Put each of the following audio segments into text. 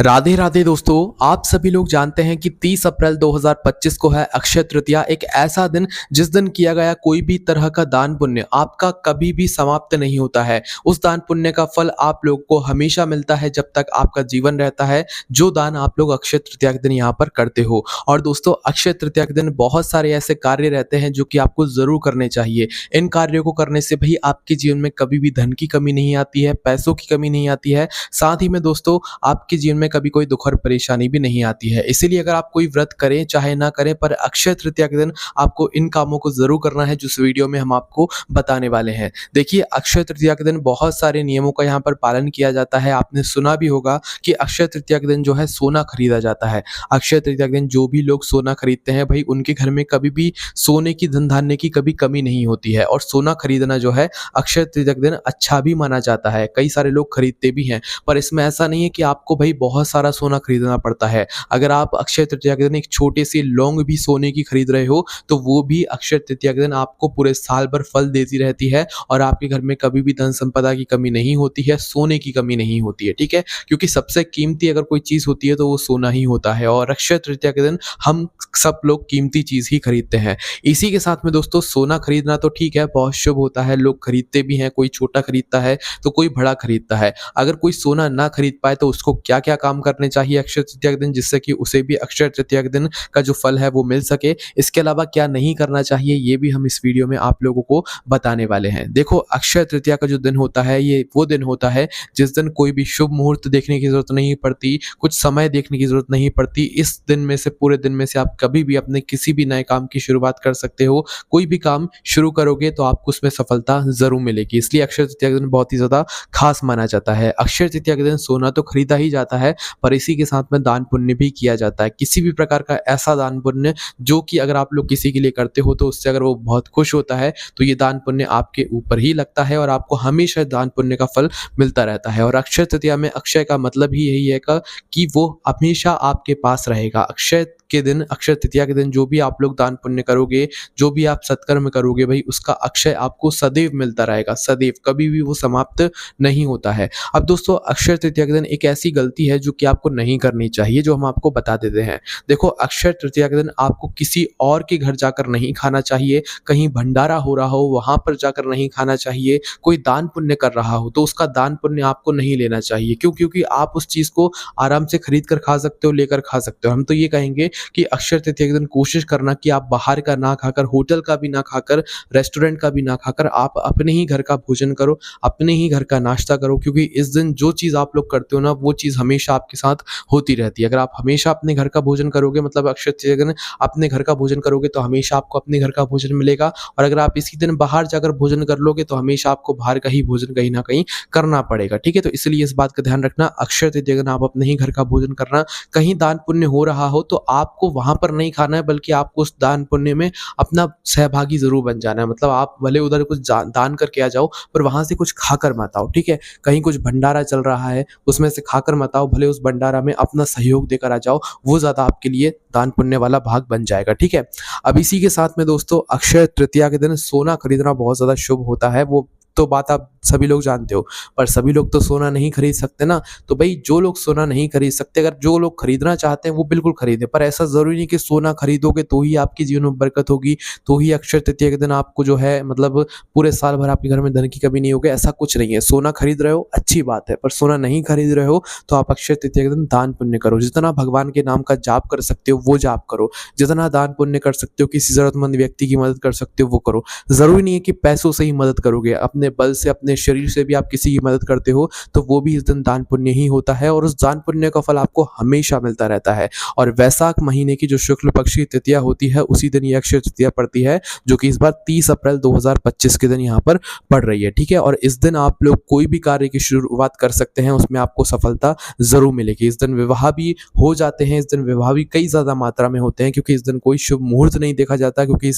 राधे राधे दोस्तों, आप सभी लोग जानते हैं कि 30 अप्रैल 2025 को है अक्षय तृतीया। एक ऐसा दिन जिस दिन किया गया कोई भी तरह का दान पुण्य आपका कभी भी समाप्त नहीं होता है। उस दान पुण्य का फल आप लोग को हमेशा मिलता है जब तक आपका जीवन रहता है, जो दान आप लोग अक्षय तृतीया के दिन यहाँ पर करते हो। और दोस्तों, अक्षय तृतीया के दिन बहुत सारे ऐसे कार्य रहते हैं जो कि आपको जरूर करने चाहिए। इन कार्यों को करने से भाई आपके जीवन में कभी भी धन की कमी नहीं आती है, पैसों की कमी नहीं आती है, साथ ही में दोस्तों आपके जीवन में कभी कोई दुख और परेशानी भी नहीं आती है। इसीलिए अगर आप कोई व्रत करें चाहे ना करें, पर अक्षय तृतीया के दिन आपको इन कामों को जरूर करना है जो इस वीडियो में हम आपको बताने वाले हैं। देखिए, अक्षय तृतीया के दिन बहुत सारे नियमों का यहाँ पर पालन किया जाता है। आपने सुना भी होगा कि अक्षय तृतीया के दिन जो है सोना खरीदा जाता है। अक्षय तृतीया के दिन जो भी लोग सोना खरीदते हैं भाई उनके घर में कभी भी सोने की धन धान्य की कभी कमी नहीं होती है। और सोना खरीदना जो है अक्षय तृतीया के दिन अच्छा भी माना जाता है। कई सारे लोग खरीदते भी हैं, पर इसमें ऐसा नहीं है कि आपको भाई बहुत सारा सोना खरीदना पड़ता है। अगर आप अक्षय तृतीया के दिन एक छोटे से लौंग भी सोने की खरीद रहे हो तो वो भी अक्षय तृतीया के दिन आपको पूरे साल भर फल देती रहती है और आपके घर में कभी भी धन संपदा की कमी नहीं होती है, सोने की कमी नहीं होती है। ठीक है, क्योंकि सबसे कीमती अगर कोई चीज होती है तो वो सोना ही होता है और अक्षय तृतीया के दिन हम सब लोग कीमती चीज ही खरीदते हैं। इसी के साथ में दोस्तों, सोना खरीदना तो ठीक है, बहुत शुभ होता है, लोग खरीदते भी हैं। कोई छोटा खरीदता है तो कोई बड़ा खरीदता है। अगर कोई सोना ना खरीद पाए तो उसको क्या क्या काम करने चाहिए अक्षय तृतीया के दिन, जिससे कि उसे भी अक्षय तृतीया के दिन का जो फल है वो मिल सके। इसके अलावा क्या नहीं करना चाहिए ये भी हम इस वीडियो में आप लोगों को बताने वाले हैं। देखो, अक्षय तृतीया का जो दिन होता है ये वो दिन होता है जिस दिन कोई भी शुभ मुहूर्त देखने की जरूरत नहीं पड़ती, कुछ समय देखने की जरूरत नहीं पड़ती। इस दिन में से, पूरे दिन में से आप कभी भी अपने किसी भी नए काम की शुरुआत कर सकते हो। कोई भी काम शुरू करोगे तो आपको उसमें सफलता जरूर मिलेगी। इसलिए अक्षय तृतीया के दिन बहुत ही ज्यादा खास माना जाता है। अक्षय तृतीया के दिन सोना तो खरीदा ही जाता है, पर इसी के साथ में दान पुण्य भी किया जाता है। किसी भी प्रकार का ऐसा दान पुण्य जो कि अगर आप लोग किसी के लिए करते हो तो उससे अगर वो बहुत खुश होता है तो ये दान पुण्य आपके ऊपर ही लगता है और आपको हमेशा दान पुण्य का फल मिलता रहता है। और अक्षय तृतीया में अक्षय का मतलब ही यही है कि वो हमेशा आपके पास रहेगा। अक्षय के दिन, अक्षय तृतीया के दिन जो भी आप लोग दान पुण्य करोगे, जो भी आप सत्कर्म करोगे भाई उसका अक्षय आपको सदैव मिलता रहेगा, सदैव, कभी भी वो समाप्त नहीं होता है। अब दोस्तों, अक्षय तृतीया के दिन एक ऐसी गलती है जो कि आपको नहीं करनी चाहिए, जो हम आपको बता देते हैं। देखो, अक्षय तृतीया के दिन आपको किसी और के घर जाकर नहीं खाना चाहिए, कहीं भंडारा हो रहा हो वहां पर जाकर नहीं खाना चाहिए, कोई दान पुण्य कर रहा हो तो उसका दान पुण्य आपको नहीं लेना चाहिए। क्यों? क्योंकि आप उस चीज को आराम से खरीद कर खा सकते हो, लेकर खा सकते हो। हम तो ये कहेंगे कि अक्षय तृतीया के दिन कोशिश करना कि आप बाहर का ना खाकर, होटल का भी ना खाकर, रेस्टोरेंट का भी ना खाकर आप अपने ही घर का भोजन करो, अपने ही घर का नाश्ता करो। क्योंकि इस दिन जो चीज आप लोग करते हो ना वो चीज हमेशा आपके साथ होती रहती है। अगर आप हमेशा अपने घर का भोजन करोगे, मतलब अक्षय तृतीया के दिन अपने घर का भोजन करोगे तो हमेशा आपको अपने घर का भोजन मिलेगा। और अगर आप इसी दिन बाहर जाकर भोजन कर लोगे तो हमेशा आपको बाहर का ही भोजन कहीं ना कहीं करना पड़ेगा। ठीक है, तो इसलिए इस बात का ध्यान रखना, अक्षय तृतीया के दिन आप अपने ही घर का भोजन करना। कहीं दान पुण्य हो रहा हो तो आपको वहां पर नहीं खाना है, बल्कि आपको उस दान पुण्य में अपना सहभागी जरूर बन जाना है। मतलब आप भले उधर कुछ दान करके आ जाओ पर वहां से कुछ खाकर मत आओ। ठीक है, कहीं कुछ भंडारा चल रहा है उसमें से खाकर मत आओ, भले उस भंडारा में अपना सहयोग देकर आ जाओ, वो ज्यादा आपके लिए दान पुण्य वाला भाग बन जाएगा। ठीक है, अब इसी के साथ में दोस्तों, अक्षय तृतीया के दिन सोना खरीदना बहुत ज्यादा शुभ होता है। वो तो बात आप सभी लोग जानते हो, पर सभी लोग तो सोना नहीं खरीद सकते ना। तो भाई जो लोग सोना नहीं खरीद सकते, अगर जो लोग खरीदना चाहते हैं वो बिल्कुल खरीदे, पर ऐसा जरूरी नहीं कि सोना खरीदोगे तो ही आपके जीवन में बरकत होगी, तो ही अक्षय तृतीया के दिन आपको जो है मतलब पूरे साल भर आपके घर में धन की कमी नहीं होगी। ऐसा कुछ नहीं है। सोना खरीद रहे हो अच्छी बात है, पर सोना नहीं खरीद रहे हो तो आप अक्षय तृतीया के दिन दान पुण्य करो। जितना भगवान के नाम का जाप कर सकते हो वो जाप करो, जितना दान पुण्य कर सकते हो, किसी जरूरतमंद व्यक्ति की मदद कर सकते हो वो करो। जरूरी नहीं है कि पैसों से ही मदद करोगे, अपने बल से, अपने शरीर से भी आप किसी की मदद करते हो तो वो भी इस दिन दान पुण्य ही होता है और उस दान पुण्य का फल आपको हमेशा मिलता रहता है। और वैशाख महीने की जो शुक्ल पक्ष की तृतीया होती है उसी दिन ये अक्षय तृतीया पड़ती है, जो कि इस बार 30 अप्रैल 2025 के दिन यहाँ पर पड़ रही है। ठीक है, और इस दिन आप लोग कोई भी कार्य की शुरुआत कर सकते हैं, उसमें आपको सफलता जरूर मिलेगी। इस दिन विवाह भी हो जाते हैं, इस दिन विवाह भी कई ज्यादा मात्रा में होते हैं, क्योंकि इस दिन कोई शुभ मुहूर्त नहीं देखा जाता। क्योंकि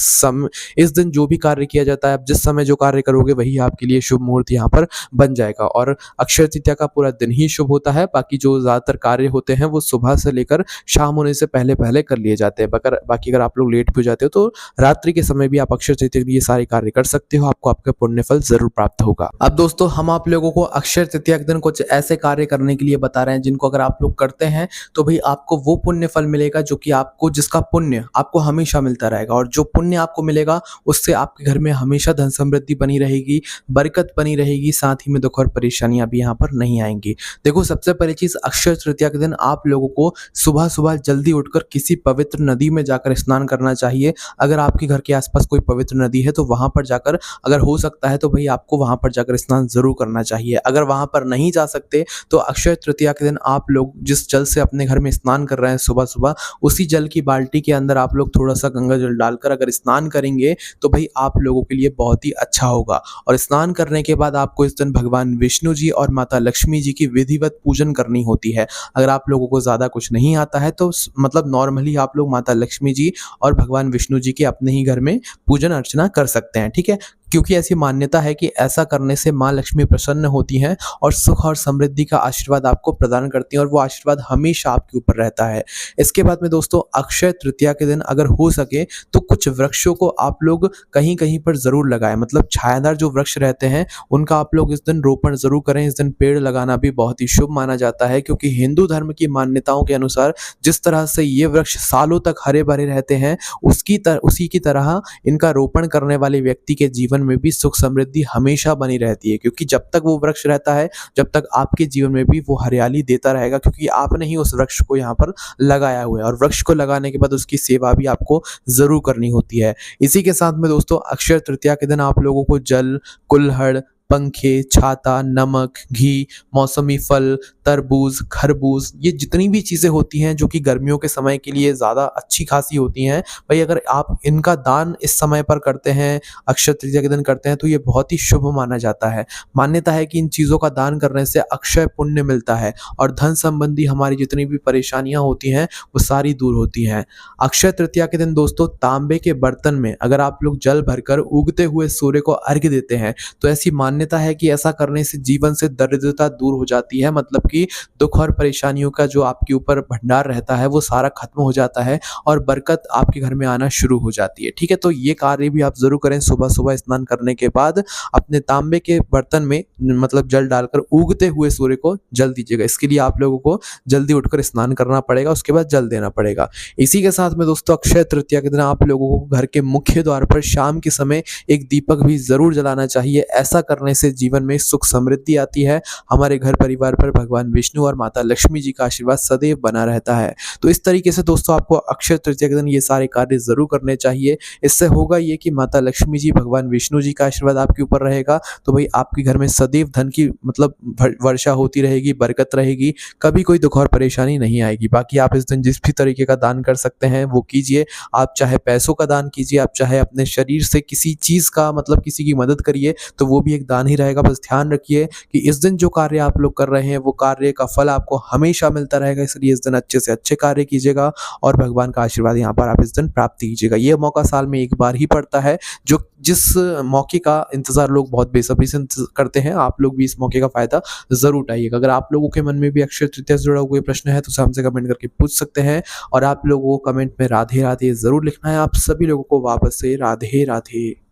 इस दिन जो भी कार्य किया जाता है, आप जिस समय जो कार्य करोगे वही आपके लिए शुभ मुहूर्त यहाँ पर बन जाएगा। और अक्षय तृतीया का पूरा दिन ही शुभ होता है। बाकी जो ज़्यादातर कार्य होते हैं वो सुबह से लेकर शाम होने से पहले-पहले कर लिए जाते हैं। बकर बाकी अगर आप लोग लेट भी हो जाते हो तो रात्रि के समय भी आप अक्षय तृतीया के लिए ये सारे कार्य कर सकते हो, आपको आपका पुण्य फल ज़रूर प्राप्त होगा। अब दोस्तों हम आप लोगों को अक्षय तृतीया के दिन कुछ ऐसे कार्य करने के लिए बता रहे हैं जिनको अगर आप लोग करते हैं तो भई आपको वो पुण्य फल मिलेगा जो कि आपको जिसका पुण्य आपको हमेशा मिलता रहेगा, और जो पुण्य आपको मिलेगा उससे आपके घर में हमेशा धन समृद्धि बनी रहेगी, बरकत बनी रहेगी, साथ ही में दुख और परेशानियाँ भी यहाँ पर नहीं आएँगी। देखो सबसे पहली चीज़, अक्षय तृतीया के दिन आप लोगों को सुबह-सुबह जल्दी उठकर किसी पवित्र नदी में जाकर स्नान करना चाहिए। अगर आपके घर के आस-पास कोई पवित्र नदी है तो वहाँ पर जाकर, अगर हो सकता है तो भई आपको वहाँ पर जाकर स्नान ज़रूर करना चाहिए। अगर वहाँ पर नहीं जा सकते तो अक्षय तृतीया के दिन आप लोग जिस जल से अपने घर में स्नान कर रहे हैं सुबह-सुबह, उसी जल की बाल्टी के अंदर आप लोग थोड़ा-सा गंगा जल डालकर अगर स्नान करेंगे तो भई आप लोगों के लिए बहुत ही अच्छा होगा। और स्नान करने के बाद आपको इस दिन भगवान विष्णु जी और माता लक्ष्मी जी की विधिवत पूजन करनी होती है। अगर आप लोगों को ज़्यादा कुछ नहीं आता है तो मतलब नॉर्मली आप लोग माता लक्ष्मी जी और भगवान विष्णु जी के अपने ही घर में पूजन अर्चना कर सकते हैं, ठीक है? क्योंकि ऐसी मान्यता है कि ऐसा करने से माँ लक्ष्मी प्रसन्न होती हैं और सुख और समृद्धि का आशीर्वाद आपको प्रदान करती हैं, और वो आशीर्वाद हमेशा आपके ऊपर रहता है। इसके बाद में दोस्तों अक्षय तृतीया के दिन अगर हो सके तो कुछ वृक्षों को आप लोग कहीं-कहीं पर ज़रूर लगाएँ। मतलब छायादार जो वृक्ष रहते हैं उनका आप लोग इस दिन रोपण ज़रूर करें। इस दिन पेड़ लगाना भी बहुत ही शुभ माना जाता है, क्योंकि हिंदू धर्म की मान्यताओं के अनुसार जिस तरह से ये वृक्ष सालों तक हरे-भरे रहते हैं, उसी की तरह इनका रोपण करने वाले व्यक्ति के जीवन में भी सुख समृद्धि हमेशा बनी रहती है, क्योंकि जब तक वो वृक्ष रहता है, जब तक आपके जीवन में भी वो हरियाली देता रहेगा, क्योंकि आपने ही उस वृक्ष को यहाँ पर लगाया हुआ है, और वृक्ष को लगाने के बाद उसकी सेवा भी आपको ज़रूर करनी होती है। इसी के साथ में दोस्तों अक्षय तृतीया के दिन आप लोगों को जल, कुल्हड़, पंखे, छाता, नमक, घी, मौसमी फल, तरबूज, खरबूज, ये जितनी भी चीज़ें होती हैं जो कि गर्मियों के समय के लिए ज़्यादा अच्छी खासी होती हैं, भई अगर आप इनका दान इस समय पर करते हैं, अक्षय तृतीया के दिन करते हैं तो ये बहुत ही शुभ माना जाता है। मान्यता है कि इन चीज़ों का दान करने से अक्षय पुण्य मिलता है और धन संबंधी हमारी जितनी भी परेशानियाँ होती हैं वो सारी दूर होती हैं। अक्षय तृतीया के दिन दोस्तों तांबे के बर्तन में अगर आप लोग जल भरकर उगते हुए सूर्य को अर्घ्य देते हैं तो ऐसी मान्यता है कि ऐसा करने से जीवन से दरिद्रता दूर हो जाती है, मतलब कि दुख और परेशानियों का जो आपके ऊपर भंडार रहता है वो सारा खत्म हो जाता है और बरकत आपके घर में आना शुरू हो जाती है, ठीक है? तो ये कार्य भी आप ज़रूर करें। सुबह-सुबह स्नान करने के बाद अपने तांबे के बर्तन में मतलब जल डालकर उगते हुए सूर्य को जल दीजिएगा। इसके लिए आप लोगों को जल्दी उठकर स्नान करना पड़ेगा, उसके बाद जल देना पड़ेगा। इसी के साथ में दोस्तों अक्षय तृतीया के दिन आप लोगों को घर के मुख्य द्वार पर शाम के समय एक दीपक भी ज़रूर जलाना चाहिए। ऐसा करने से जीवन में सुख समृद्धि आती है, हमारे घर परिवार पर भगवान विष्णु और माता लक्ष्मी जी का आशीर्वाद सदैव बना रहता है। तो इस तरीके से दोस्तों आपको अक्षय तृतीया के दिन ये सारे कार्य ज़रूर करने चाहिए। इससे होगा ये कि माता लक्ष्मी जी, भगवान विष्णु जी का आशीर्वाद आपके ऊपर रहेगा, तो भाई आपके घर में सदैव धन की मतलब वर्षा होती रहेगी, बरकत रहेगी, कभी कोई दुख और परेशानी नहीं आएगी। बाकी आप इस दिन जिस भी तरीके का दान कर सकते हैं वो कीजिए। आप चाहे पैसों का दान कीजिए, आप चाहे अपने शरीर से किसी चीज़ का मतलब किसी की मदद करिए, तो वो भी एक दान ही रहेगा। बस ध्यान रखिए कि इस दिन जो कार्य आप लोग कर रहे हैं वो कार्य का फल आपको हमेशा मिलता रहेगा, इसलिए इस दिन अच्छे से अच्छे कार्य कीजिएगा और भगवान का आशीर्वाद यहाँ पर आप इस दिन प्राप्त कीजिएगा। ये मौका साल में एक बार ही पड़ता है, जो जिस मौके का इंतज़ार लोग बहुत बेसब्री से करते हैं, आप लोग भी इस मौके का फ़ायदा ज़रूर उठाइएगा। अगर आप लोगों के मन में भी अक्षय तृतीया से जुड़ा हुआ कोई प्रश्न है तो उसे हमसे कमेंट करके पूछ सकते हैं, और आप लोगों को कमेंट में राधे राधे ज़रूर लिखना है। आप सभी लोगों को वापस से राधे राधे।